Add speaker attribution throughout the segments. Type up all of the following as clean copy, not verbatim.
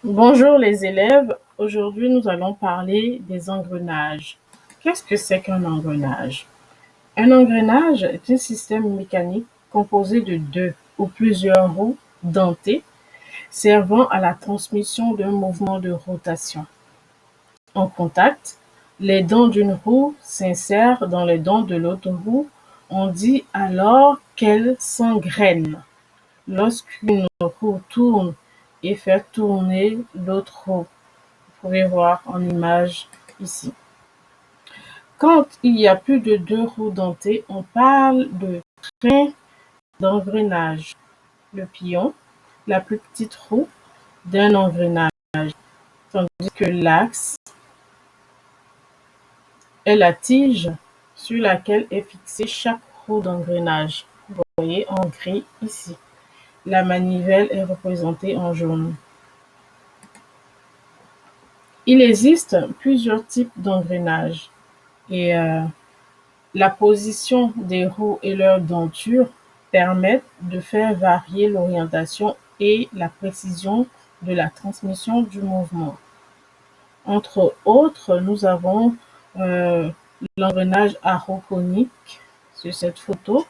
Speaker 1: Bonjour les élèves, aujourd'hui nous allons parler des engrenages. Qu'est-ce que c'est qu'un engrenage? Un engrenage est un système mécanique composé de deux ou plusieurs roues dentées servant à la transmission d'un mouvement de rotation. En contact, les dents d'une roue s'insèrent dans les dents de l'autre roue. On dit alors qu'elles s'engrènent. Lorsqu'une roue tourne et fait tourner l'autre roue. Vous pouvez voir en image ici. Quand il y a plus de deux roues dentées, on parle de train d'engrenage. Le pion, la plus petite roue d'un engrenage, tandis que l'axe est la tige sur laquelle est fixée chaque roue d'engrenage. Vous voyez en gris ici. La manivelle est représentée en jaune. Il existe plusieurs types d'engrenages et la position des roues et leur denture permettent de faire varier l'orientation et la précision de la transmission du mouvement. Entre autres, nous avons l'engrenage à roue conique sur cette photo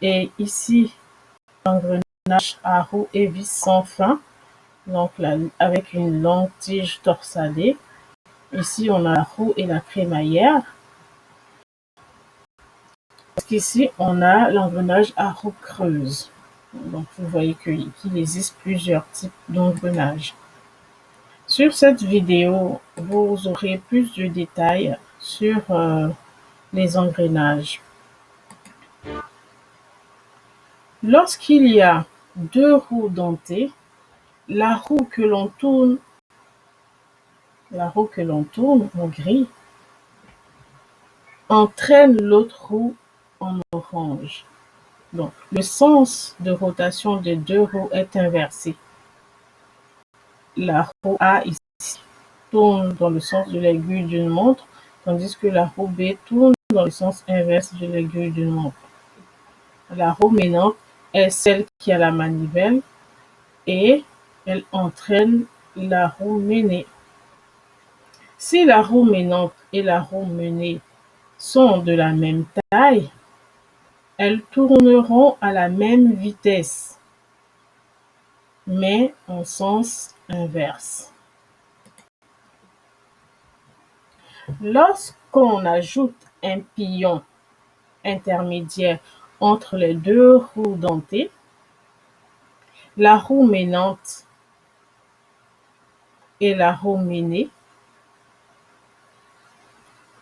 Speaker 1: et ici l'engrenage à roue et vis sans fin, donc là, avec une longue tige torsadée. Ici, on a la roue et la crémaillère. Ici, on a l'engrenage à roue creuse. Donc, vous voyez qu'il existe plusieurs types d'engrenages. Sur cette vidéo, vous aurez plus de détails sur les engrenages. Lorsqu'il y a deux roues dentées, la roue que l'on tourne en gris entraîne l'autre roue en orange. Donc, le sens de rotation des deux roues est inversé. La roue A ici tourne dans le sens de l'aiguille d'une montre, tandis que la roue B tourne dans le sens inverse de l'aiguille d'une montre. La roue menante est celle qui a la manivelle et elle entraîne la roue menée. Si la roue menante et la roue menée sont de la même taille, elles tourneront à la même vitesse, mais en sens inverse. Lorsqu'on ajoute un pion intermédiaire entre les deux roues dentées, la roue menante et la roue menée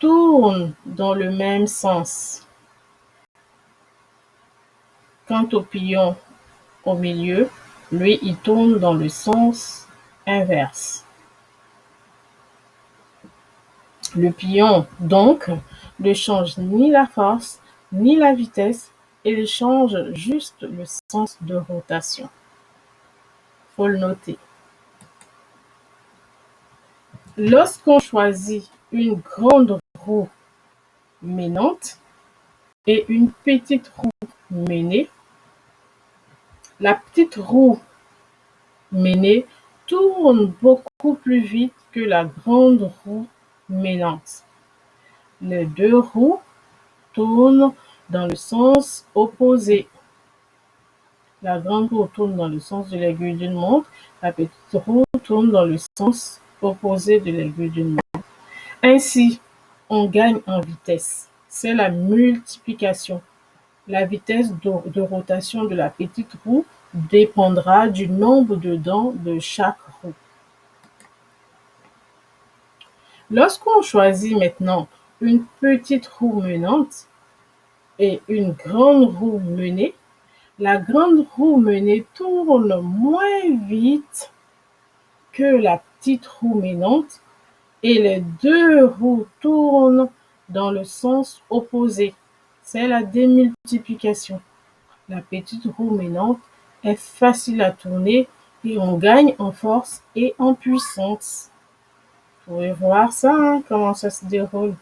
Speaker 1: tournent dans le même sens. Quant au pion au milieu, lui, il tourne dans le sens inverse. Le pion, donc, ne change ni la force ni la vitesse, il change juste le sens de rotation. Il faut le noter. Lorsqu'on choisit une grande roue menante et une petite roue menée, la petite roue menée tourne beaucoup plus vite que la grande roue menante. Les deux roues tournent dans le sens opposé. La grande roue tourne dans le sens de l'aiguille d'une montre, la petite roue tourne dans le sens opposé de l'aiguille d'une montre. Ainsi, on gagne en vitesse. C'est la multiplication. La vitesse de rotation de la petite roue dépendra du nombre de dents de chaque roue. Lorsqu'on choisit maintenant une petite roue menante et une grande roue menée, la grande roue menée tourne moins vite que la petite roue menante et les deux roues tournent dans le sens opposé. C'est la démultiplication. La petite roue menante est facile à tourner et on gagne en force et en puissance. Vous pouvez voir ça, comment ça se déroule.